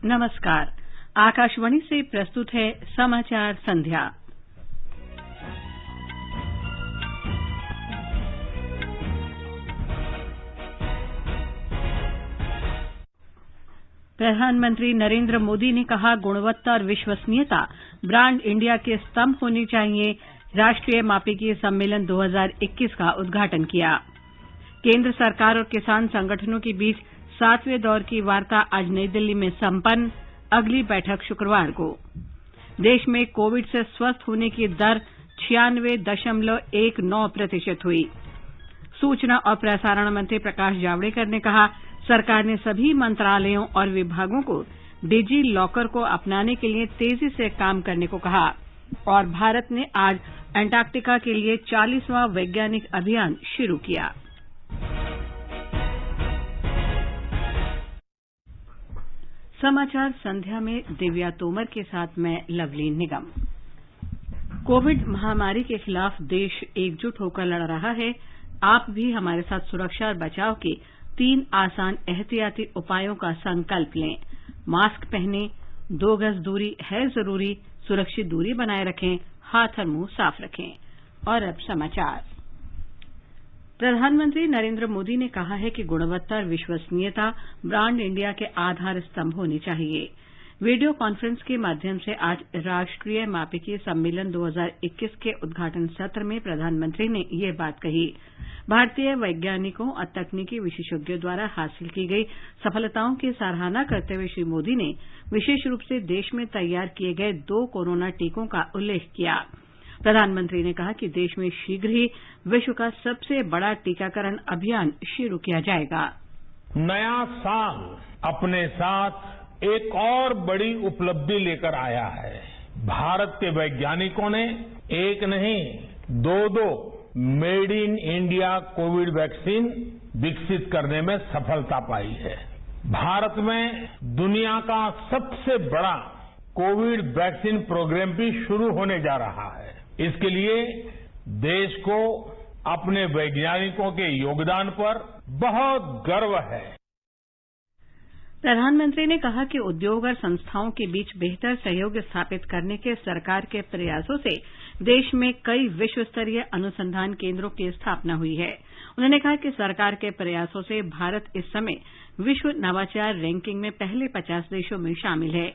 नमस्कार। आकाशवाणी से प्रस्तुत है समाचार संध्या। प्रधानमंत्री नरेंद्र मोदी ने कहा, गुणवत्ता और विश्वसनीयता ब्रांड इंडिया के स्तंभ होनी चाहिए। राष्ट्रीय मापिकी सम्मेलन 2021 का उद्घाटन किया। केंद्र सरकार और किसान संगठनों के बीच 7वें दौर की वार्ता आज नई दिल्ली में संपन्न। अगली बैठक शुक्रवार को। देश में कोविड से स्वस्थ होने की दर 96.19% हुई। सूचना और प्रसारण मंत्री प्रकाश जावड़ेकर ने कहा, सरकार ने सभी मंत्रालयों और विभागों को डिजी लॉकर को अपनाने के लिए तेजी से काम करने को कहा। और भारत ने आज अंटार्कटिका के लिए 40वां वैज्ञानिक अभियान शुरू किया। समाचार संध्या में दिव्या तोमर के साथ मैं लवलीन निगम। कोविड महामारी के खिलाफ देश एकजुट होकर लड़ रहा है। आप भी हमारे साथ सुरक्षा और बचाव के 3 आसान एहतियाती उपायों का संकल्प लें। मास्क पहनें, 2 गज दूरी है जरूरी, सुरक्षित दूरी बनाए रखें, हाथ और मुंह साफ रखें। और अब समाचार। प्रधानमंत्री नरेंद्र मोदी ने कहा है कि गुणवत्ता और विश्वसनीयता ब्रांड इंडिया के आधार स्तंभ होनी चाहिए। वीडियो कॉन्फ्रेंस के माध्यम से आज राष्ट्रीय मापिकी सम्मेलन 2021 के उद्घाटन सत्र में प्रधानमंत्री ने ये बात कही। भारतीय वैज्ञानिकों और तकनीकी विशेषज्ञों द्वारा हासिल की गई सफलताओं की सराहना करते हुए श्री मोदी ने विशेष रूप से देश में तैयार किए गए 2 कोरोना टीकों का उल्लेख किया। प्रधानमंत्री ने कहा कि देश में शीघ्र ही विश्व का सबसे बड़ा टीकाकरण अभियान शुरू किया जाएगा। नया साल अपने साथ एक और बड़ी उपलब्धि लेकर आया है। भारत के वैज्ञानिकों ने एक नहीं 2 made in India Covid vaccine विकसित करने में सफलता पाई है। भारत में दुनिया का सबसे बड़ा कोविड वैक्सीन प्रोग्राम भी शुरू होने जा रहा है। इसके लिए देश को अपने वैज्ञानिकों के योगदान पर बहुत गर्व है। प्रधानमंत्री ने कहा कि उद्योग और संस्थाओं के बीच बेहतर सहयोग स्थापित करने के सरकार के प्रयासों से देश में कई विश्व स्तरीय अनुसंधान केंद्रों की स्थापना हुई है। उन्होंने कहा कि सरकार के प्रयासों से भारत इस समय विश्व नवाचार रैंकिंग में पहले 50 देशों में शामिल है।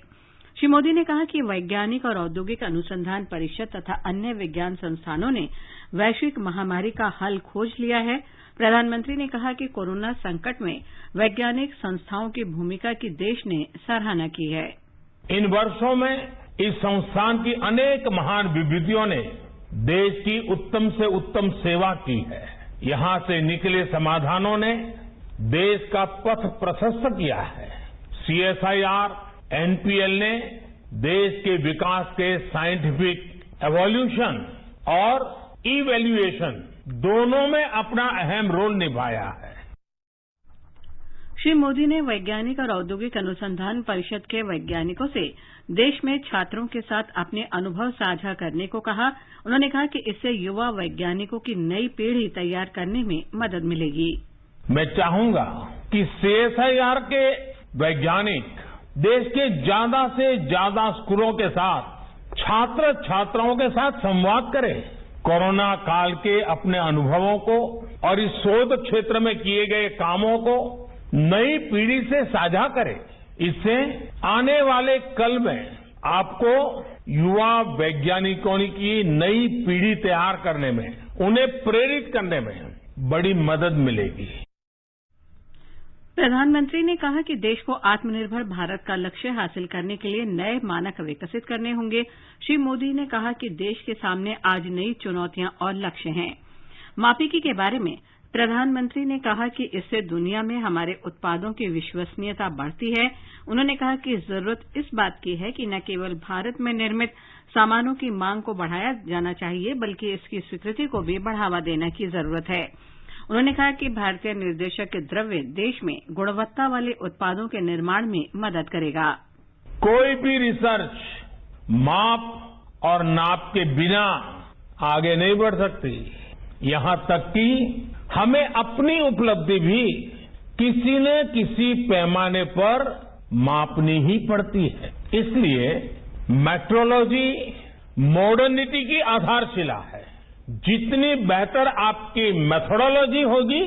श्री मोदी ने कहा कि वैज्ञानिक और औद्योगिक अनुसंधान परिषद तथा अन्य विज्ञान संस्थानों ने वैश्विक महामारी का हल खोज लिया है। प्रधानमंत्री ने कहा कि कोरोना संकट में वैज्ञानिक संस्थाओं की भूमिका की देश ने सराहना की है। इन वर्षों में इस संस्थान की अनेक महान विभूतियों ने देश की उत्तम से उत्तम सेवा की है। यहां से निकले समाधानों ने देश का पथ प्रशस्त किया है। CSIR, NPL ने देश के विकास के साइंटिफिक एवोल्यूशन और इवैल्यूएशन दोनों में अपना अहम रोल निभाया है। श्री मोदी ने वैज्ञानिक और औद्योगिक अनुसंधान परिषद के वैज्ञानिकों से देश में छात्रों के साथ अपने अनुभव साझा करने को कहा। उन्होंने कहा कि इससे युवा वैज्ञानिकों की नई पीढ़ी तैयार करने में मदद मिलेगी। मैं चाहूंगा कि CSIR के वैज्ञानिक देश के ज्यादा से ज्यादा स्कूलों के साथ छात्र छात्राओं के साथ संवाद करें, कोरोना काल के अपने अनुभवों को और इस शोध क्षेत्र में किए गए कामों को नई पीढ़ी से साझा करें। इससे आने वाले कल में आपको युवा वैज्ञानिकों की नई पीढ़ी तैयार करने में, उन्हें प्रेरित करने में बड़ी मदद मिलेगी। प्रधानमंत्री ने कहा कि देश को आत्मनिर्भर भारत का लक्ष्य हासिल करने के लिए नए मानक विकसित करने होंगे। श्री मोदी ने कहा कि देश के सामने आज नई चुनौतियां और लक्ष्य हैं। मापिकी के बारे में प्रधानमंत्री ने कहा कि इससे दुनिया में हमारे उत्पादों की विश्वसनीयता बढ़ती है। उन्होंने कहा कि जरूरत इस बात की है कि न केवल भारत में निर्मित सामानों की मांग को बढ़ाया जाना चाहिए, बल्कि इसकी स्वीकृति को भी बढ़ावा देने की जरूरत है। उन्होंने कहा कि भारतीय निर्देशक द्रव्य देश में गुणवत्ता वाले उत्पादों के निर्माण में मदद करेगा। कोई भी रिसर्च माप और नाप के बिना आगे नहीं बढ़ सकती। यहां तक कि हमें अपनी उपलब्धि भी किसी न किसी पैमाने पर मापनी ही पड़ती है। इसलिए मेट्रोलॉजी मॉडर्निटी की आधारशिला है। जितनी बेहतर आपकी मेथोडोलॉजी होगी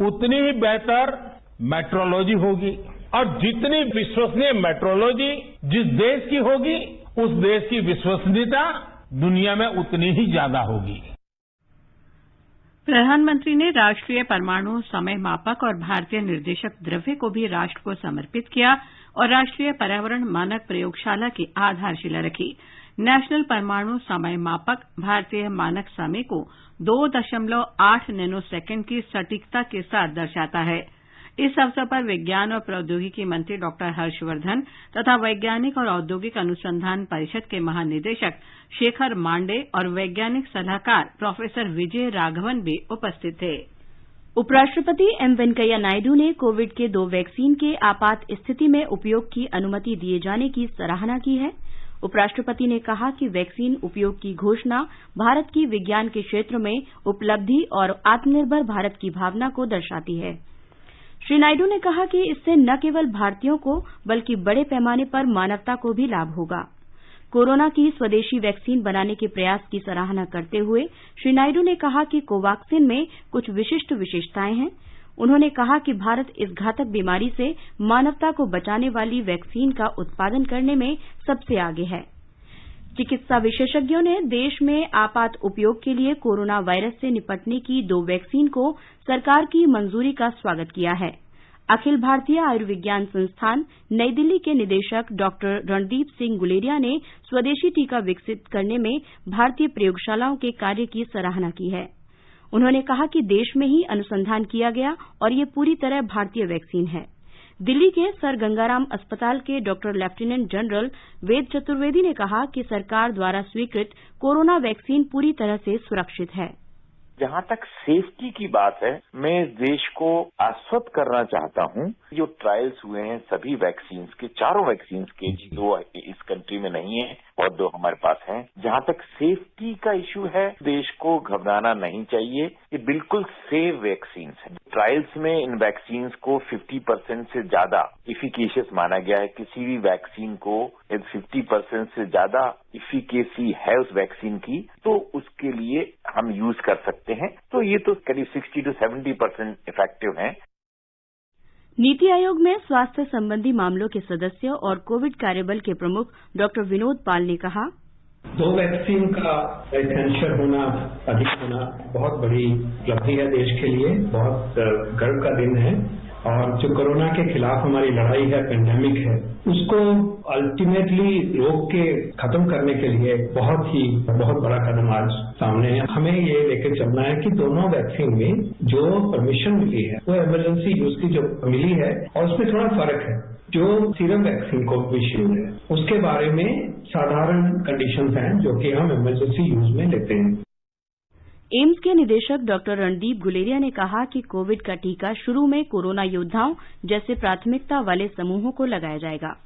उतनी ही बेहतर मेट्रोलॉजी होगी, और जितनी विश्वसनीय मेट्रोलॉजी जिस देश की होगी उस देश की विश्वसनीयता दुनिया में उतनी ही ज्यादा होगी। प्रधानमंत्री ने राष्ट्रीय परमाणु समय मापक और भारतीय निर्देशक द्रव्य को भी राष्ट्र को समर्पित किया और राष्ट्रीय पर्यावरण मानक प्रयोगशाला की आधारशिला रखी। नेशनल परमाणु समय मापक भारतीय मानक समय को 2.8 नैनोसेकंड की सटीकता के साथ दर्शाता है। इस अवसर पर विज्ञान और प्रौद्योगिकी मंत्री डॉक्टर हर्षवर्धन तथा वैज्ञानिक और औद्योगिक अनुसंधान परिषद के महानिदेशक शेखर मांडे और वैज्ञानिक सलाहकार प्रोफेसर विजय राघवन भी उपस्थित थे। उपराष्ट्रपति एम वेंकैया नायडू ने कोविड के 2 वैक्सीन के आपात स्थिति में उपयोग की अनुमति दिए जाने की सराहना की है। उपराष्ट्रपति ने कहा कि वैक्सीन उपयोग की घोषणा भारत की विज्ञान के क्षेत्र में उपलब्धि और आत्मनिर्भर भारत की भावना को दर्शाती है। श्री नायडू ने कहा कि इससे न केवल भारतीयों को बल्कि बड़े पैमाने पर मानवता को भी लाभ होगा। कोरोना की स्वदेशी वैक्सीन बनाने के प्रयास की सराहना करते हुए श्री नायडू ने कहा कि कोवैक्सीन में कुछ विशिष्ट विशेषताएं हैं। उन्होंने कहा कि भारत इस घातक बीमारी से मानवता को बचाने वाली वैक्सीन का उत्पादन करने में सबसे आगे है। चिकित्सा विशेषज्ञों ने देश में आपात उपयोग के लिए कोरोना वायरस से निपटने की 2 वैक्सीन को सरकार की मंजूरी का स्वागत किया है। अखिल भारतीय आयुर्विज्ञान संस्थान नई दिल्ली के निदेशक डॉक्टर रणदीप सिंह गुलेरिया ने स्वदेशी टीका विकसित करने में भारतीय प्रयोगशालाओं के कार्य की सराहना की है। उन्होंने कहा कि देश में ही अनुसंधान किया गया और ये पूरी तरह भारतीय वैक्सीन है। दिल्ली के सर गंगाराम अस्पताल के doctor lieutenant general Ved Chaturvedi ने कहा कि सरकार द्वारा स्वीकृत कोरोना वैक्सीन पूरी तरह से सुरक्षित है। जहां तक सेफ्टी की बात है, मैं देश को आश्वस्त करना चाहता हूं। जो ट्रायल्स हुए हैं सभी वैक्सीन्स के, चारों वैक्सीन्स के, 2 इस कंट्री में नहीं है और 2 हमारे पास हैं। जहां तक सेफ्टी का इश्यू है, देश को घबराना नहीं चाहिए। ये बिल्कुल सेफ वैक्सीन्स हैं। ट्रायल्स में इन वैक्सीन्स को 50% से ज्यादा इफिकेशियस माना गया है। किसी भी वैक्सीन को 50% से ज्यादा इफिकेसी है उस वैक्सीन की, तो उसके लिए हम यूज कर सकते हैं। तो ये तो करीब 60 to 70% इफेक्टिव हैं। नीति आयोग में स्वास्थ्य संबंधी मामलों के सदस्य और कोविड कार्यबल के प्रमुख डॉक्टर विनोद पाल ने कहा, 2 वैक्सीन का एसेंशियल होना, अधिक होना बहुत बड़ी उपलब्धि है देश के लिए, बहुत गर्व का दिन है। और जो कोरोना के खिलाफ हमारी लड़ाई है, पेंडेमिक है, उसको अल्टीमेटली रोक के खत्म करने के लिए बहुत बड़ा कदम आज सामने है। हमें ये लेकर चलना है कि दोनों वैक्सीन में जो परमिशन मिली है वो इमरजेंसी यूज की जो मिली है, और उसमें थोड़ा फर्क है। जो सीरम वैक्सीन को इश्यूड है उसके बारे में साधारण कंडीशंस हैं जो कि हम इमरजेंसी यूज में लेते हैं। एम्स के निदेशक डॉक्टर रणदीप गुलेरिया ने कहा कि कोविड का टीका शुरू में कोरोना योद्धाओं जैसे प्राथमिकता वाले समूहों को लगाया जाएगा।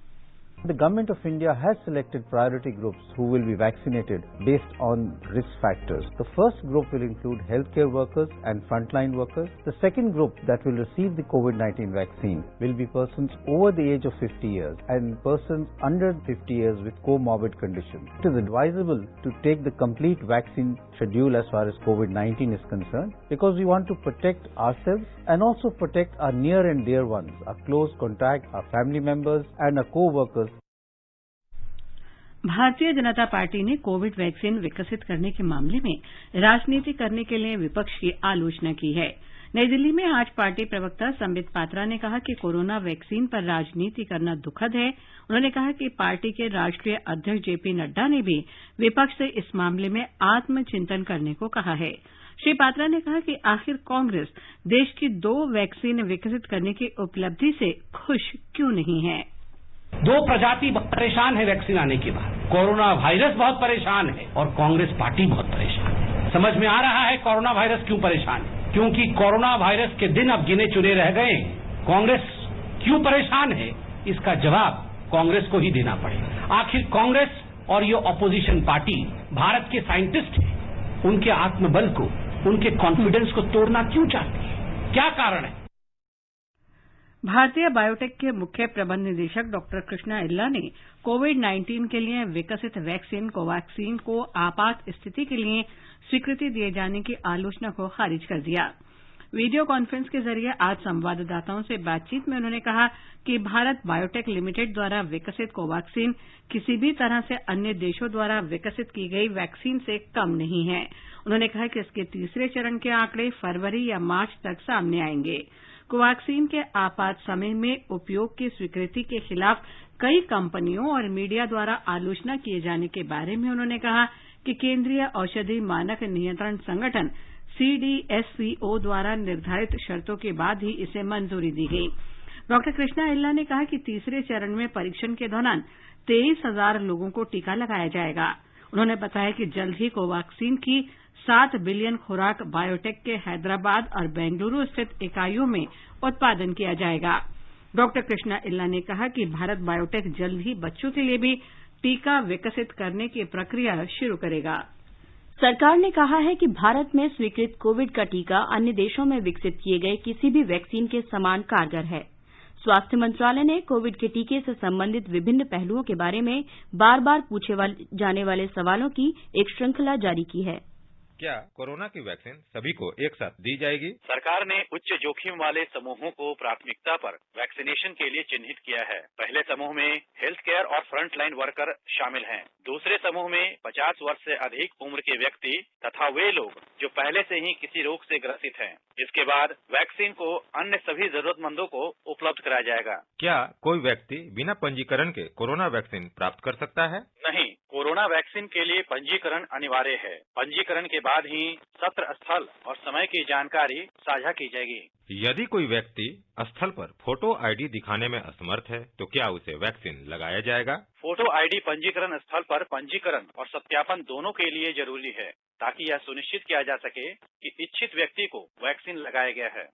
The Government of India has selected priority groups who will be vaccinated based on risk factors. The first group will include healthcare workers and frontline workers. The second group that will receive the COVID-19 vaccine will be persons over the age of 50 years and persons under 50 years with comorbid conditions. It is advisable to take the complete vaccine schedule as far as COVID-19 is concerned, because we want to protect ourselves and also protect our near and dear ones, our close contact, our family members and our co-workers. Bharatiya Janata party ने Covid vaccine विकसित करने के मामले में राजनीति करने के लिए विपक्ष की आलोचना की है। नई दिल्ली में आज पार्टी प्रवक्ता संबित पात्रा ने कहा कि कोरोना वैक्सीन पर राजनीति करना दुखद है। उन्होंने कहा कि पार्टी के राष्ट्रीय अध्यक्ष जेपी नड्डा ने भी विपक्ष से इस मामले में आत्मचिंतन करने को कहा है। श्री पात्रा ने कहा कि आखिर कांग्रेस देश की 2 वैक्सीन विकसित करने की उपलब्धि से खुश क्यों नहीं है। 2 प्रजाति परेशान है वैक्सीन आने के बाद। कोरोना वायरस बहुत परेशान है और कांग्रेस पार्टी बहुत परेशान है। समझ में आ रहा है कोरोना वायरस क्यों परेशान है, क्योंकि कोरोना वायरस के दिन अब गिने चुने रह गए। कांग्रेस क्यों परेशान है, इसका जवाब कांग्रेस को ही देना पड़ेगा। आखिर कांग्रेस और ये ऑपोजिशन पार्टी भारत के साइंटिस्ट हैं, उनके आत्मबल को, उनके कॉन्फिडेंस को तोड़ना क्यों चाहती है, क्या कारण है। भारतीय बायोटेक के मुख्य प्रबंध निदेशक डॉक्टर कृष्णा इल्ला ने कोविड-19 के लिए विकसित वैक्सीन कोवैक्सीन को आपात स्थिति के लिए स्वीकृति दिए जाने की आलोचना को खारिज कर दिया। वीडियो कॉन्फ्रेंस के जरिए आज संवाददाताओं से बातचीत में उन्होंने कहा कि भारत बायोटेक लिमिटेड द्वारा विकसित कोवैक्सीन किसी भी तरह से अन्य देशों द्वारा विकसित की गई वैक्सीन से कम नहीं है। उन्होंने कहा कि इसके तीसरे चरण के आंकड़े फरवरी या मार्च तक सामने आएंगे। कोवैक्सीन के आपात समय में उपयोग की स्वीकृति के खिलाफ कई कंपनियों और मीडिया द्वारा आलोचना किए जाने के बारे में उन्होंने कहा कि केंद्रीय औषधि मानक नियंत्रण संगठन CDSCO द्वारा निर्धारित शर्तों के बाद ही इसे मंजूरी दी गई। डॉक्टर कृष्णा इल्ला ने कहा कि तीसरे चरण में परीक्षण के दौरान 23,000 लोगों को टीका लगाया जाएगा। उन्होंने बताया कि जल्द ही कोवैक्सीन की 7 बिलियन खुराक बायोटेक के हैदराबाद और बेंगलुरु स्थित इकाइयों में उत्पादन किया जाएगा। डॉक्टर कृष्णा इल्ला ने कहा कि भारत बायोटेक जल्द ही बच्चों के लिए भी टीका विकसित करने की प्रक्रिया शुरू करेगा। सरकार ने कहा है कि भारत में स्वीकृत कोविड का टीका अन्य देशों में विकसित किए गए किसी भी वैक्सीन के समान कारगर है। स्वास्थ्य मंत्रालय ने कोविड के टीके से संबंधित विभिन्न पहलुओं के बारे में बार-बार पूछे जाने वाले सवालों की एक श्रृंखला जारी की है। क्या कोरोना की वैक्सीन सभी को एक साथ दी जाएगी? सरकार ने उच्च जोखिम वाले समूहों को प्राथमिकता पर वैक्सीनेशन के लिए चिन्हित किया है। पहले समूह में हेल्थ केयर और फ्रंट लाइन वर्कर शामिल हैं। दूसरे समूह में 50 वर्ष से अधिक उम्र के व्यक्ति तथा वे लोग जो पहले से ही किसी रोग से ग्रसित हैं। इसके बाद वैक्सीन को अन्य सभी जरूरतमंदों को उपलब्ध कराया जाएगा। क्या कोई व्यक्ति बिना पंजीकरण के कोरोना वैक्सीन प्राप्त कर सकता है? नहीं, कोरोना वैक्सीन के लिए पंजीकरण अनिवार्य है। पंजीकरण के बाद ही सत्र स्थल और समय की जानकारी साझा की जाएगी। यदि कोई व्यक्ति स्थल पर फोटो आईडी दिखाने में असमर्थ है तो क्या उसे वैक्सीन लगाया जाएगा? फोटो आईडी पंजीकरण स्थल पर पंजीकरण और सत्यापन दोनों के लिए जरूरी है ताकि यह सुनिश्चित किया जा सके कि इच्छित व्यक्ति को वैक्सीन लगाया गया है।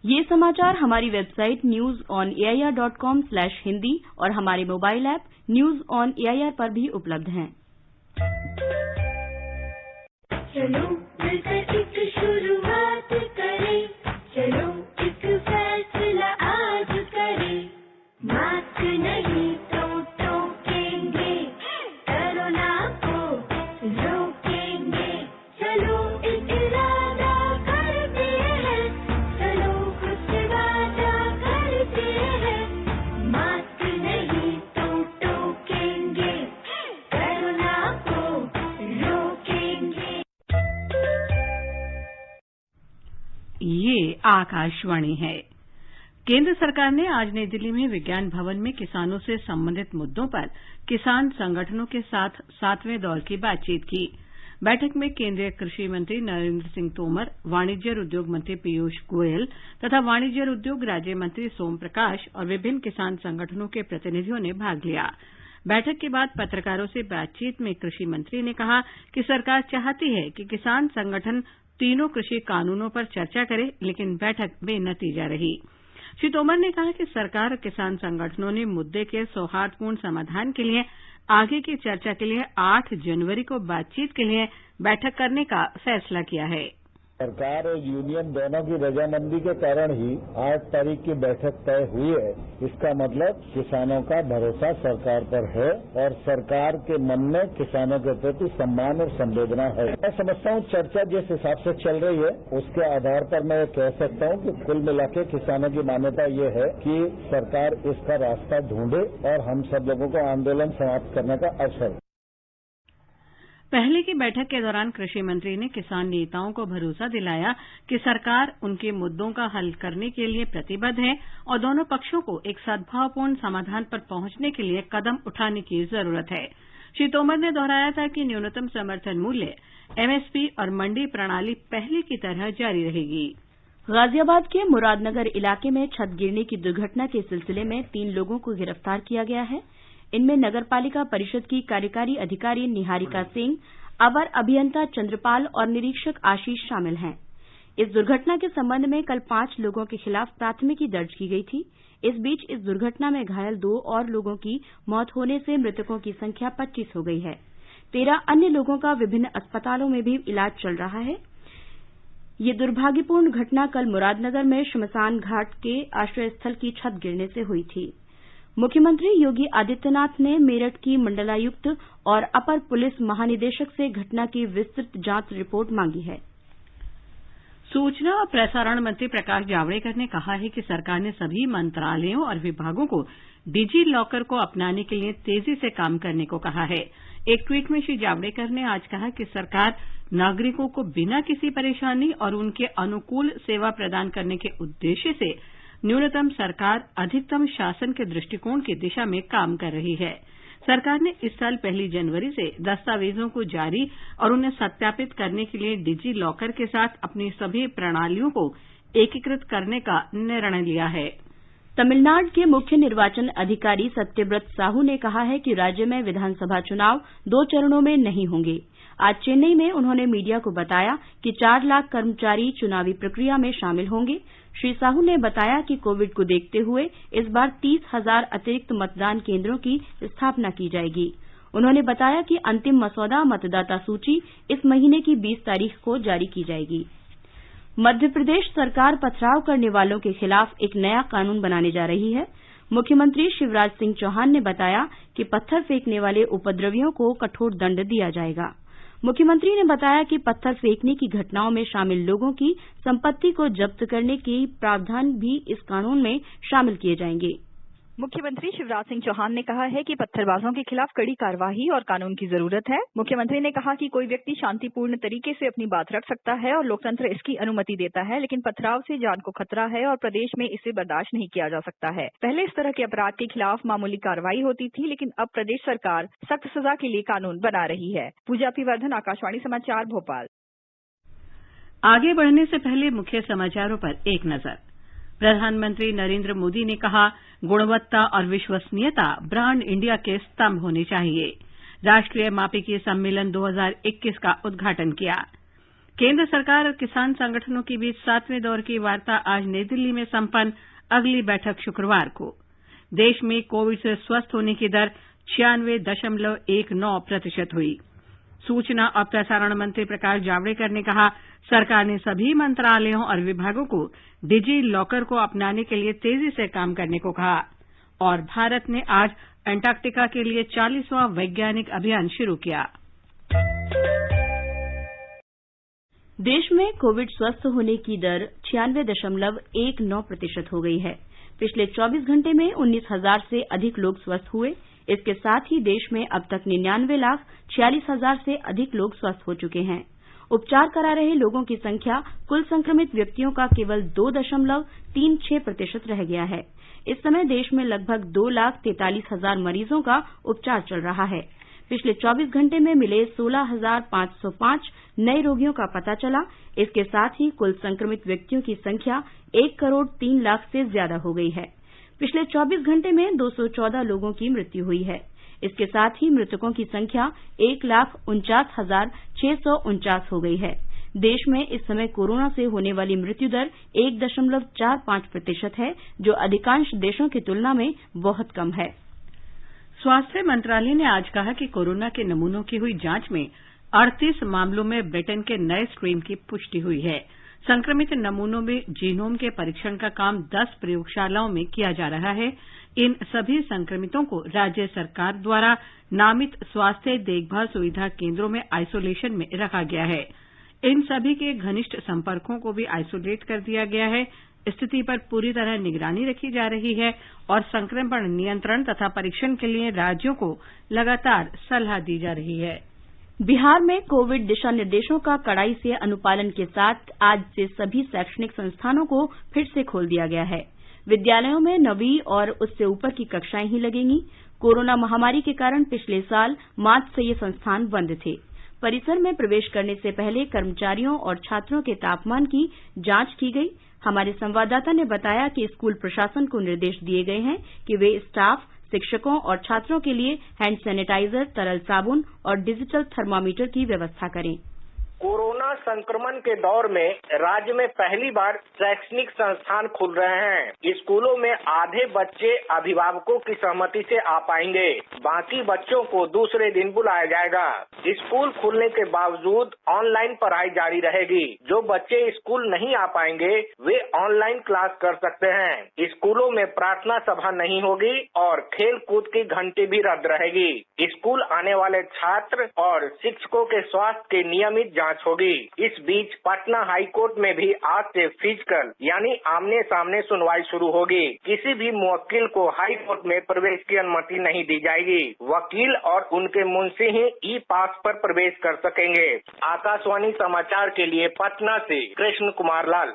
ये समाचार हमारी वेबसाइट newsonair.com/hindi और हमारे mobile app news on AIR पर भी उपलब्ध हैं। चलो मिलकर एक शुरुआत करें, चलो एक फैसला आज करें, मास्क नहीं तो टोकेंगे, कोरोना को रोकेंगे, चलो एक इरादा करते हैं, चलो कुछ वादा करते हैं, मास्क नहीं तो टोकेंगे, कोरोना को रोकेंगे। ये आकाशवाणी है। केंद्र सरकार ने आज नई दिल्ली में विज्ञान भवन में किसानों से संबंधित मुद्दों पर किसान संगठनों के साथ 7वें दौर की बातचीत की। बैठक में केंद्रीय कृषि मंत्री नरेंद्र सिंह तोमर, वाणिज्य और उद्योग मंत्री पीयूष गोयल तथा वाणिज्य और उद्योग राज्य मंत्री सोम प्रकाश और विभिन्न किसान संगठनों के प्रतिनिधियों ने भाग लिया। बैठक के बाद पत्रकारों से बातचीत में कृषि मंत्री ने कहा कि सरकार चाहती है कि किसान संगठन तीनों कृषि कानूनों पर चर्चा करे, लेकिन बैठक बेनतीजा रही। श्री तोमर ने कहा कि सरकार और किसान संगठनों ने मुद्दे के सौहार्दपूर्ण समाधान के लिए आगे की चर्चा के लिए 8 जनवरी को बातचीत के लिए बैठक करने का फैसला किया है। सरकार और यूनियन दोनों की रजामंदी के कारण ही 8 तारीख की बैठक तय हुई है। इसका मतलब किसानों का भरोसा सरकार पर है और सरकार के मन में किसानों के प्रति सम्मान और संवेदना है। मैं समझता हूँ चर्चा जिस हिसाब से चल रही है उसके आधार पर मैं कह सकता हूँ कि कुल मिला के किसानों की मान्यता ये है कि सरकार इसका रास्ता ढूंढे और हम सब लोगों को आंदोलन समाप्त करने का अवसर। पहले की बैठक के दौरान कृषि मंत्री ने किसान नेताओं को भरोसा दिलाया कि सरकार उनके मुद्दों का हल करने के लिए प्रतिबद्ध है और दोनों पक्षों को एक सद्भावपूर्ण समाधान पर पहुंचने के लिए कदम उठाने की जरूरत है। श्री तोमर ने दोहराया था कि न्यूनतम समर्थन मूल्य, एमएसपी और मंडी प्रणाली पहले की तरह जारी रहेगी। गाजियाबाद के मुरादनगर इलाके में छत गिरने की दुर्घटना के सिलसिले में 3 लोगों को गिरफ्तार किया गया है। इनमें नगरपालिका परिषद की कार्यकारी अधिकारी निहारिका सिंह, अवर अभियंता चंद्रपाल और निरीक्षक आशीष शामिल हैं। इस दुर्घटना के संबंध में कल 5 लोगों के खिलाफ प्राथमिकी दर्ज की गई थी। इस बीच इस दुर्घटना में घायल 2 और लोगों की मौत होने से मृतकों की संख्या 25 हो गई है। 13 अन्य लोगों का विभिन्न अस्पतालों में भी इलाज चल रहा है। ये दुर्भाग्यपूर्ण घटना कल मुरादनगर में श्मशान घाट के आश्रय स्थल की छत गिरने से हुई थी। मुख्यमंत्री योगी आदित्यनाथ ने मेरठ की मंडलायुक्त और अपर पुलिस महानिदेशक से घटना की विस्तृत जांच रिपोर्ट मांगी है। सूचना और प्रसारण मंत्री प्रकाश जावड़ेकर ने कहा है कि सरकार ने सभी मंत्रालयों और विभागों को डिजी लॉकर को अपनाने के लिए तेजी से काम करने को कहा है। एक ट्वीट में श्री जावड़ेकर ने आज कहा कि सरकार नागरिकों को बिना किसी परेशानी और उनके अनुकूल सेवा प्रदान करने के उद्देश्य से न्यूनतम सरकार अधिकतम शासन के दृष्टिकोण की दिशा में काम कर रही है। सरकार ने इस साल 1 जनवरी से दस्तावेजों को जारी और उन्हें सत्यापित करने के लिए डिजी लॉकर के साथ अपनी सभी प्रणालियों को एकीकृत करने का निर्णय लिया है। तमिलनाडु के मुख्य निर्वाचन अधिकारी सत्यव्रत साहू ने कहा है कि राज्य में विधानसभा चुनाव 2 चरणों में नहीं होंगे। आज चेन्नई में उन्होंने मीडिया को बताया कि 4 लाख कर्मचारी चुनावी प्रक्रिया में शामिल होंगे। श्री साहू ने बताया कि कोविड को देखते हुए इस बार 30,000 अतिरिक्त मतदान केन्द्रों की स्थापना की जाएगी। उन्होंने बताया कि अंतिम मसौदा मतदाता सूची इस महीने की 20 तारीख को जारी की जाएगी। मध्य प्रदेश सरकार पथराव करने वालों के खिलाफ एक नया कानून बनाने जा रही है। मुख्यमंत्री शिवराज सिंह चौहान ने बताया कि पत्थर फेंकने वाले उपद्रवियों को कठोर दंड दिया जाएगा। मुख्यमंत्री ने बताया कि पत्थर फेंकने की घटनाओं में शामिल लोगों की संपत्ति को जब्त करने के प्रावधान भी इस कानून में शामिल किए जाएंगे। मुख्यमंत्री शिवराज सिंह चौहान ने कहा है कि पत्थरबाजों के खिलाफ कड़ी कार्रवाई और कानून की जरूरत है। मुख्यमंत्री ने कहा कि कोई व्यक्ति शांतिपूर्ण तरीके से अपनी बात रख सकता है और लोकतंत्र इसकी अनुमति देता है, लेकिन पथराव से जान को खतरा है और प्रदेश में इसे बर्दाश्त नहीं किया जा सकता है। पहले इस तरह के अपराध के खिलाफ मामूली कार्रवाई होती थी, लेकिन अब प्रदेश सरकार सख्त सजा के लिए कानून बना रही है। पूजा पी वर्धन, आकाशवाणी समाचार, भोपाल। आगे बढ़ने से पहले मुख्य समाचारों पर एक नजर। प्रधानमंत्री नरेंद्र मोदी ने कहा, गुणवत्ता और विश्वसनीयता ब्रांड इंडिया के स्तंभ होने चाहिए। राष्ट्रीय मापिकी सम्मेलन 2021 का उद्घाटन किया। केंद्र सरकार और किसान संगठनों के बीच 7वें दौर की वार्ता आज नई दिल्ली में संपन्न, अगली बैठक शुक्रवार को। देश में कोविड से स्वस्थ होने की दर 96.19% हुई। सूचना और प्रसारण मंत्री प्रकाश जावड़ेकर ने कहा, सरकार ने सभी मंत्रालयों और विभागों को डिजी लॉकर को अपनाने के लिए तेजी से काम करने को कहा। और भारत ने आज अंटार्कटिका के लिए 40वां वैज्ञानिक अभियान शुरू किया। देश में कोविड स्वस्थ होने की दर 96.19% हो गई है। पिछले 24 घंटे में 19,000 से अधिक लोग स्वस्थ हुए। इसके साथ ही देश में अब तक 99,46,000 से अधिक लोग स्वस्थ हो चुके हैं। उपचार करा रहे लोगों की संख्या कुल संक्रमित व्यक्तियों का केवल 2.36% रह गया है। इस समय देश में लगभग 2,43,000 मरीजों का उपचार चल रहा है। पिछले 24 घंटे में मिले 16,505 नए रोगियों का पता चला। इसके साथ ही कुल संक्रमित व्यक्तियों की संख्या 1,03,00,000 से ज्यादा हो गई है। पिछले 24 घंटे में 214 लोगों की मृत्यु हुई है। इसके साथ ही मृतकों की संख्या 1,49,649 हो गई है। देश में इस समय कोरोना से होने वाली मृत्यु दर 1.45% है, जो अधिकांश देशों की तुलना में बहुत कम है। स्वास्थ्य मंत्रालय ने आज कहा कि कोरोना के नमूनों की हुई जांच में 38 मामलों में ब्रिटेन के नए स्ट्रेन की पुष्टि हुई है। संक्रमित नमूनों में जीनोम के परीक्षण का काम 10 प्रयोगशालाओं में किया जा रहा है। इन सभी संक्रमितों को राज्य सरकार द्वारा नामित स्वास्थ्य देखभाल सुविधा केंद्रों में आइसोलेशन में रखा गया है। इन सभी के घनिष्ठ संपर्कों को भी आइसोलेट कर दिया गया है। स्थिति पर पूरी तरह निगरानी रखी जा रही है और संक्रमण नियंत्रण तथा परीक्षण के लिए राज्यों को लगातार सलाह दी जा रही है। बिहार में कोविड दिशा निर्देशों का कड़ाई से अनुपालन के साथ आज से सभी शैक्षणिक संस्थानों को फिर से खोल दिया गया है। विद्यालयों में 9वीं और उससे ऊपर की कक्षाएं ही लगेंगी। कोरोना महामारी के कारण पिछले साल मार्च से ये संस्थान बंद थे। परिसर में प्रवेश करने से पहले कर्मचारियों और छात्रों के तापमान की जांच की गई। हमारे संवाददाता ने बताया कि स्कूल प्रशासन को निर्देश दिए गए हैं कि वे स्टाफ, शिक्षकों और छात्रों के लिए हैंड सैनिटाइजर, तरल साबुन और डिजिटल थर्मामीटर की व्यवस्था करें। कोरोना संक्रमण के दौर में राज्य में पहली बार शैक्षणिक संस्थान खुल रहे हैं। स्कूलों में आधे बच्चे अभिभावकों की सहमति से आ पाएंगे, बाकी बच्चों को दूसरे दिन बुलाया जाएगा। स्कूल खुलने के बावजूद ऑनलाइन पढ़ाई जारी रहेगी। जो बच्चे स्कूल नहीं आ पाएंगे वे ऑनलाइन क्लास कर सकते हैं। स्कूलों में प्रार्थना सभा नहीं होगी और खेल कूद की घंटी भी रद्द रहेगी। स्कूल आने वाले छात्र और शिक्षकों के स्वास्थ्य की नियमित जांच होगी। इस बीच पटना हाई कोर्ट में भी आज से फिजिकल यानी आमने सामने सुनवाई शुरू होगी। किसी भी मुवक्किल को हाई कोर्ट में प्रवेश की अनुमति नहीं दी जाएगी। वकील और उनके मुंशी ही ई पास पर प्रवेश कर सकेंगे। आकाशवाणी समाचार के लिए पटना से कृष्ण कुमार लाल।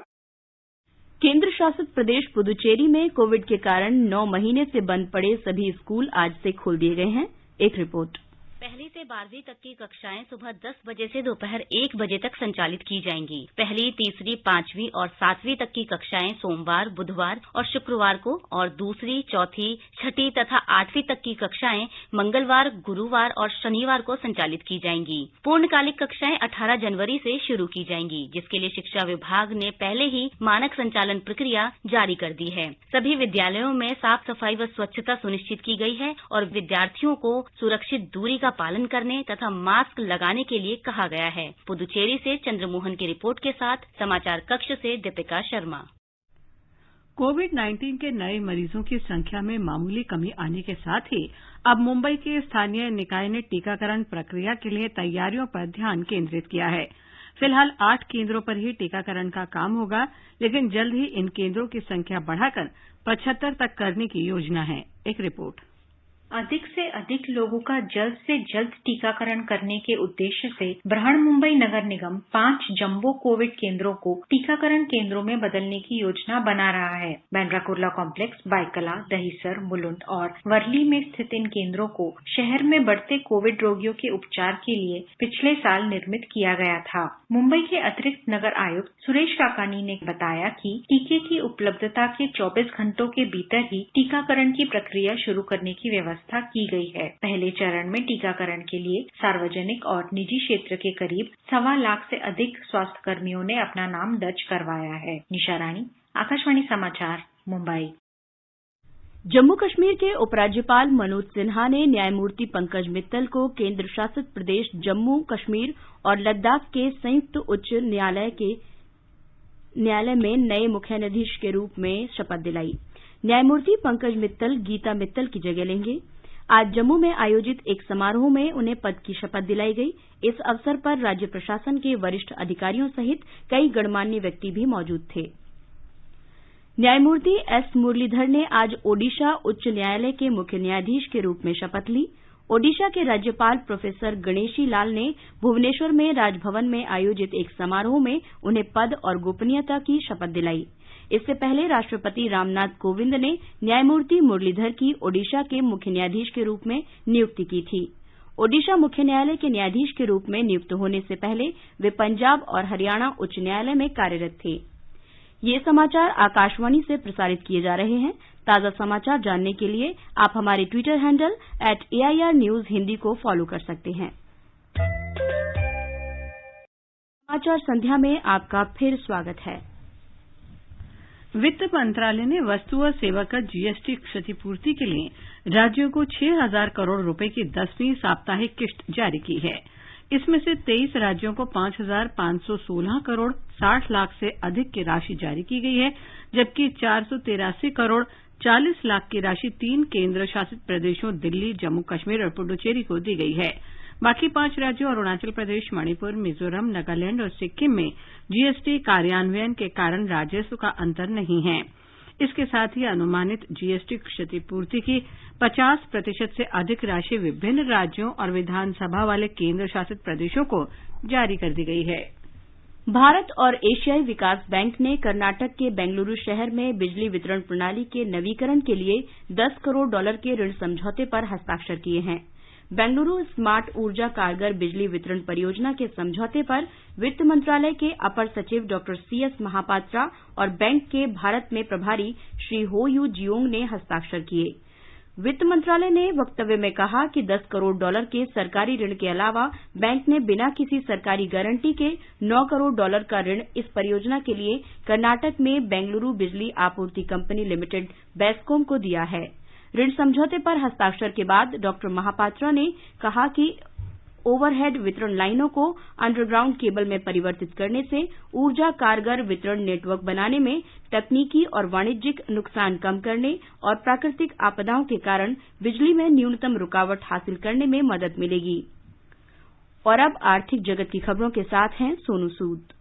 केंद्र शासित प्रदेश पुदुचेरी में कोविड के कारण 9 महीने से बंद पड़े सभी स्कूल आज से खोल दिए गए हैं। एक रिपोर्ट। पहली से 12वीं तक की कक्षाएं सुबह 10 बजे से दोपहर 1 बजे तक संचालित की जाएंगी। पहली, तीसरी, 5वीं और 7वीं तक की कक्षाएं सोमवार, बुधवार और शुक्रवार को और दूसरी, चौथी, छठी तथा 8वीं तक की कक्षाएं मंगलवार, गुरुवार और शनिवार को संचालित की जाएंगी। पूर्णकालिक कक्षाएं 18 जनवरी से शुरू की जाएंगी, जिसके लिए शिक्षा विभाग ने पहले ही मानक संचालन प्रक्रिया जारी कर दी है। सभी विद्यालयों में साफ सफाई व स्वच्छता सुनिश्चित की गई है और विद्यार्थियों को सुरक्षित दूरी का पालन करने तथा मास्क लगाने के लिए कहा गया है। पुदुचेरी से चंद्रमोहन की रिपोर्ट के साथ समाचार कक्ष से दीपिका शर्मा। कोविड-19 के नए मरीजों की संख्या में मामूली कमी आने के साथ ही अब मुंबई के स्थानीय निकाय ने टीकाकरण प्रक्रिया के लिए तैयारियों पर ध्यान केंद्रित किया है। फिलहाल 8 केंद्रों पर ही टीकाकरण का काम होगा, लेकिन जल्द ही इन केंद्रों की संख्या बढ़ाकर 75 तक करने की योजना है। एक रिपोर्ट। अधिक से अधिक लोगों का जल्द से जल्द टीकाकरण करने के उद्देश्य से बृहन्मुंबई नगर निगम 5 जंबो कोविड केंद्रों को टीकाकरण केंद्रों में बदलने की योजना बना रहा है। बांद्रा कुर्ला कॉम्प्लेक्स, बायकला, दहीसर, मुलुंड और वर्ली में स्थित इन केंद्रों को शहर में बढ़ते कोविड रोगियों के उपचार के लिए पिछले साल निर्मित किया गया था। मुंबई के अतिरिक्त नगर आयुक्त सुरेश काकानी ने बताया कि टीके की उपलब्धता के 24 घंटों के भीतर ही टीकाकरण की प्रक्रिया शुरू करने की व्यवस्था की गई है। पहले चरण में टीकाकरण के लिए सार्वजनिक और निजी क्षेत्र के करीब 1.25 लाख से अधिक स्वास्थ्य कर्मियों ने अपना नाम दर्ज करवाया है। निशा रानी, आकाशवाणी समाचार, मुंबई। जम्मू कश्मीर के उपराज्यपाल मनोज सिन्हा ने न्यायमूर्ति पंकज मित्तल को केंद्र शासित प्रदेश जम्मू कश्मीर और लद्दाख के संयुक्त उच्च न्यायालय में नए मुख्य न्यायाधीश के रूप में शपथ दिलाई। न्यायमूर्ति पंकज मित्तल गीता मित्तल की जगह लेंगे। आज जम्मू में आयोजित एक समारोह में उन्हें पद की शपथ दिलाई गई। इस अवसर पर राज्य प्रशासन के वरिष्ठ अधिकारियों सहित कई गणमान्य व्यक्ति भी मौजूद थे। न्यायमूर्ति एस मुरलीधर ने आज ओडिशा उच्च न्यायालय के मुख्य न्यायाधीश के रूप में शपथ ली। ओडिशा के राज्यपाल प्रोफेसर गणेशी लाल ने भुवनेश्वर में राजभवन में आयोजित एक समारोह में उन्हें पद और गोपनीयता की शपथ दिलाई। इससे पहले राष्ट्रपति रामनाथ कोविंद ने न्यायमूर्ति मुरलीधर की ओडिशा के मुख्य न्यायाधीश के रूप में नियुक्ति की थी। ओडिशा मुख्य न्यायालय के न्यायाधीश के रूप में नियुक्त होने से पहले वे पंजाब और हरियाणा उच्च न्यायालय में कार्यरत थे। ये समाचार आकाशवाणी से प्रसारित किए जा रहे हैं। ताजा समाचार जानने के लिए आप हमारे Twitter handle @AIR News Hindi को फॉलो कर सकते हैं। समाचार संध्या में आपका फिर स्वागत है। वित्त मंत्रालय ने वस्तु और सेवा कर जीएसटी क्षतिपूर्ति के लिए राज्यों को 6,000 करोड़ रुपए की 10वीं साप्ताहिक किश्त जारी की है। इसमें से 23 राज्यों को 5,516 करोड़ 60 लाख से अधिक की राशि जारी की गई है, जबकि 483 करोड़ 40 लाख की राशि 3 केंद्र शासित प्रदेशों दिल्ली, जम्मू कश्मीर और पुडुचेरी को दी गई है। बाकी 5 राज्यों अरुणाचल प्रदेश, मणिपुर, मिजोरम, नागालैंड और सिक्किम में जीएसटी कार्यान्वयन के कारण राजस्व का अंतर नहीं है। इसके साथ ही अनुमानित जीएसटी क्षतिपूर्ति की 50% से अधिक राशि विभिन्न राज्यों और विधानसभा वाले केंद्र शासित प्रदेशों को जारी कर दी गई है। भारत और एशियाई विकास बैंक ने कर्नाटक के बेंगलुरु शहर में बिजली वितरण प्रणाली के नवीकरण के लिए $10 करोड़ के ऋण समझौते पर हस्ताक्षर किए हैं। बेंगलुरु स्मार्ट ऊर्जा कारगर बिजली वितरण परियोजना के समझौते पर वित्त मंत्रालय के अपर सचिव डॉ CS महापात्रा और बैंक के भारत में प्रभारी श्री हो यू जियोंग ने हस्ताक्षर किए। वित्त मंत्रालय ने वक्तव्य में कहा कि $10 करोड़ के सरकारी ऋण के अलावा बैंक ने बिना किसी सरकारी गारंटी के $9 करोड़ का ऋण इस परियोजना के लिए कर्नाटक में बेंगलुरु बिजली आपूर्ति कंपनी लिमिटेड बेस्कॉम को दिया है। ऋण समझौते पर हस्ताक्षर के बाद डॉ महापात्रा ने कहा कि ओवरहेड वितरण लाइनों को अंडरग्राउंड केबल में परिवर्तित करने से ऊर्जा कारगर वितरण नेटवर्क बनाने में, तकनीकी और वाणिज्यिक नुकसान कम करने और प्राकृतिक आपदाओं के कारण बिजली में न्यूनतम रुकावट हासिल करने में मदद मिलेगी। और अब आर्थिक जगत की खबरों के साथ हैं सोनू सूद।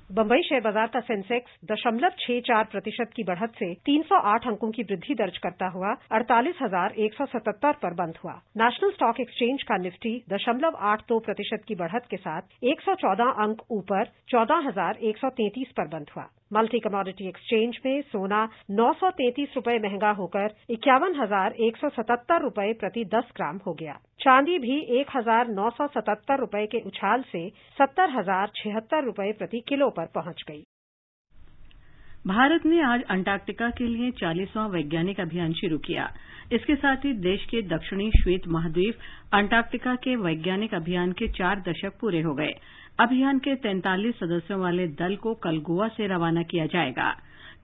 बंबई शेयर बाजार का सेंसेक्स 0.64% की बढ़त से 308 अंकों की वृद्धि दर्ज करता हुआ 48,177 पर बंद हुआ। नेशनल स्टॉक एक्सचेंज का निफ्टी 0.82% की बढ़त के साथ 114 अंक ऊपर 14,133 पर बंद हुआ। मल्टी कमोडिटी एक्सचेंज में सोना 933 रुपए महंगा होकर 51,177 रुपए प्रति 10 ग्राम हो गया। चांदी भी 1,977 रुपए के उछाल से 70,076 रुपए प्रति किलो पर पहुंच गई। भारत ने आज अंटार्कटिका के लिए 40वां वैज्ञानिक अभियान शुरू किया। इसके साथ ही देश के दक्षिणी श्वेत महाद्वीप अंटार्कटिका के वैज्ञानिक अभियान के 4 दशक पूरे हो गए। अभियान के 43 सदस्यों वाले दल को कल गोवा से रवाना किया जाएगा।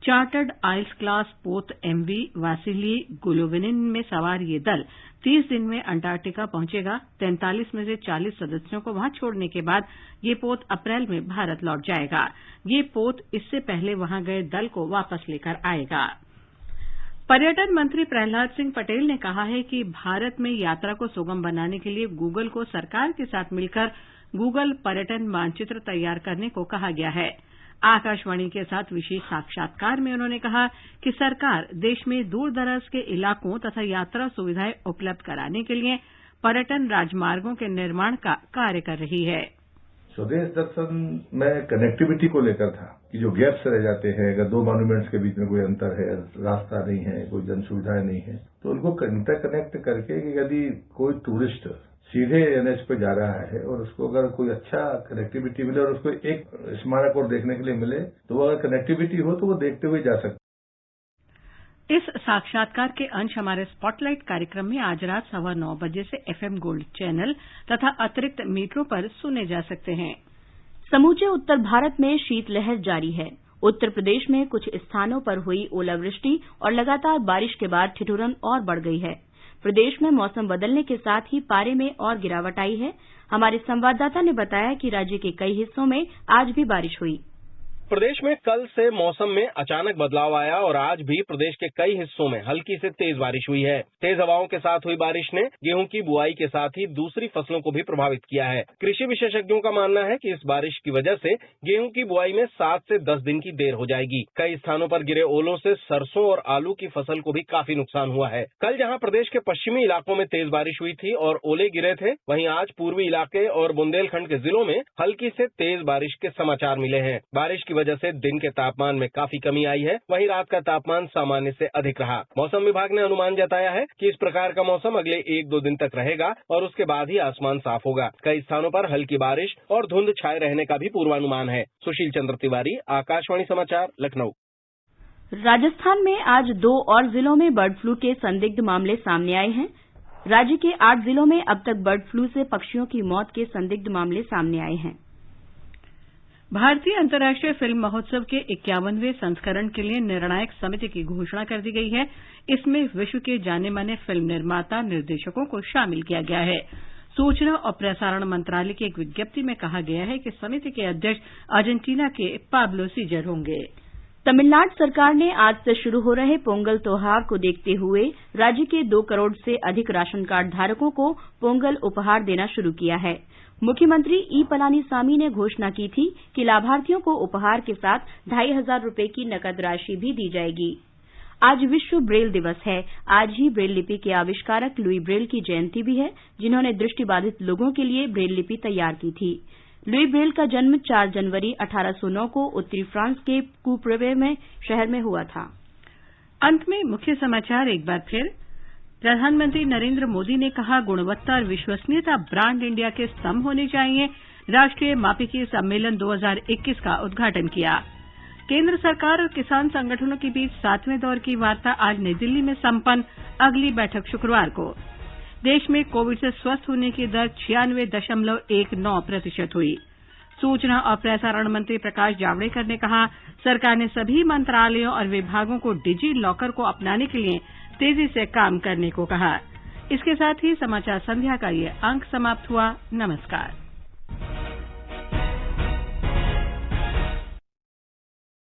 चार्टर्ड आइल्स क्लास पोत एमवी वासिली गोलोविनिन में सवार ये दल 30 दिन में अंटार्कटिका पहुंचेगा। 43 में से 40 सदस्यों को वहां छोड़ने के बाद ये पोत अप्रैल में भारत लौट जाएगा। ये पोत इससे पहले वहां गए दल को वापस लेकर आएगा। पर्यटन मंत्री प्रहलाद सिंह पटेल ने कहा है कि भारत में यात्रा को सुगम बनाने के लिए गूगल को सरकार के साथ मिलकर गूगल पर्यटन मानचित्र तैयार करने को कहा गया है। आकाशवाणी के साथ विशेष साक्षात्कार में उन्होंने कहा कि सरकार देश में दूर दराज के इलाकों तथा यात्रा सुविधाएं उपलब्ध कराने के लिए पर्यटन राजमार्गों के निर्माण का कार्य कर रही है। स्वदेश दर्शन में कनेक्टिविटी को लेकर था कि जो गैप्स रह जाते हैं, अगर 2 मॉन्यूमेंट्स के बीच में कोई अंतर है, रास्ता नहीं है, कोई जन सुविधाएं नहीं है, तो उनको इंटरकनेक्ट करके कि यदि कोई टूरिस्ट सीधे एनएच पे जा रहा है और उसको अगर कोई अच्छा कनेक्टिविटी मिले और उसको एक स्मारक और देखने के लिए मिले, तो वो अगर कनेक्टिविटी हो तो वो देखते हुए जा सकते। इस साक्षात्कार के अंश हमारे स्पॉटलाइट कार्यक्रम में आज रात 9:15 बजे से एफएम गोल्ड चैनल तथा अतिरिक्त मीटरों पर सुने जा सकते हैं। समूचे उत्तर भारत में शीतलहर जारी है। उत्तर प्रदेश में कुछ स्थानों पर हुई ओलावृष्टि और लगातार बारिश के बाद ठिठुरन और बढ़ गई है। प्रदेश में मौसम बदलने के साथ ही पारे में और गिरावट आई है। हमारे संवाददाता ने बताया कि राज्य के कई हिस्सों में आज भी बारिश हुई। प्रदेश में कल से मौसम में अचानक बदलाव आया और आज भी प्रदेश के कई हिस्सों में हल्की से तेज बारिश हुई है। तेज हवाओं के साथ हुई बारिश ने गेहूं की बुआई के साथ ही दूसरी फसलों को भी प्रभावित किया है। कृषि विशेषज्ञों का मानना है कि इस बारिश की वजह से गेहूं की बुआई में 7 से 10 दिन की देर हो जाएगी। कई स्थानों पर गिरे ओलों से सरसों और आलू की फसल को भी काफी नुकसान हुआ है। कल जहां प्रदेश के पश्चिमी इलाकों में तेज बारिश हुई थी और ओले गिरे थे, वहीं आज पूर्वी इलाके और बुंदेलखंड के जिलों में हल्की से तेज बारिश के समाचार मिले हैं। बारिश की वजह से दिन के तापमान में काफी कमी आई है, वहीं रात का तापमान सामान्य से अधिक रहा। मौसम विभाग ने अनुमान जताया है कि इस प्रकार का मौसम अगले 1-2 दिन तक रहेगा और उसके बाद ही आसमान साफ होगा। कई स्थानों पर हल्की बारिश और धुंध छाए रहने का भी पूर्वानुमान है। सुशील चंद्र तिवारी, आकाशवाणी समाचार, लखनऊ। राजस्थान में आज 2 और जिलों में बर्ड फ्लू के संदिग्ध मामले सामने आए हैं। राज्य के 8 जिलों में अब तक बर्ड फ्लू से पक्षियों की मौत के संदिग्ध मामले सामने आए हैं। भारतीय अंतर्राष्ट्रीय फिल्म महोत्सव के 51वें संस्करण के लिए निर्णायक समिति की घोषणा कर दी गई है। इसमें विश्व के जाने माने फिल्म निर्माता निर्देशकों को शामिल किया गया है। सूचना और प्रसारण मंत्रालय की एक विज्ञप्ति में कहा गया है कि समिति के अध्यक्ष अर्जेंटीना के पाब्लो सीजर होंगे। तमिलनाडु सरकार ने आज से शुरू हो रहे पोंगल त्योहार को देखते हुए राज्य के 2 करोड़ से अधिक राशन कार्ड धारकों को पोंगल उपहार देना शुरू किया है। मुख्यमंत्री ई पलानीसामी ने घोषणा की थी कि लाभार्थियों को उपहार के साथ 2,500 रुपये की नकद राशि भी दी जाएगी। आज विश्व ब्रेल दिवस है। आज ही ब्रेल लिपि के आविष्कारक लुई ब्रेल की जयंती भी है, जिन्होंने दृष्टिबाधित लोगों के लिए ब्रेल लिपि तैयार की थी। लुई ब्रेल का जन्म 4 जनवरी 1809 को उत्तरी फ्रांस के कूप्रेवे में शहर में हुआ था। अंत में मुख्य समाचार एक बार फिर। प्रधानमंत्री नरेंद्र मोदी ने कहा, गुणवत्ता और विश्वसनीयता ब्रांड इंडिया के स्तंभ होने चाहिए। राष्ट्रीय मापिकी सम्मेलन 2021 का उद्घाटन किया। केंद्र सरकार और किसान संगठनों के बीच 7वें दौर की वार्ता आज नई दिल्ली में संपन्न। अगली बैठक शुक्रवार को। देश में कोविड से स्वस्थ होने की दर 96.19% हुई। सूचना और प्रसारण मंत्री प्रकाश जावड़ेकर ने कहा, सरकार ने सभी मंत्रालयों और विभागों को डिजी लॉकर को अपनाने के लिए तेजी से काम करने को कहा। इसके साथ ही समाचार संध्या का ये अंक समाप्त हुआ। नमस्कार।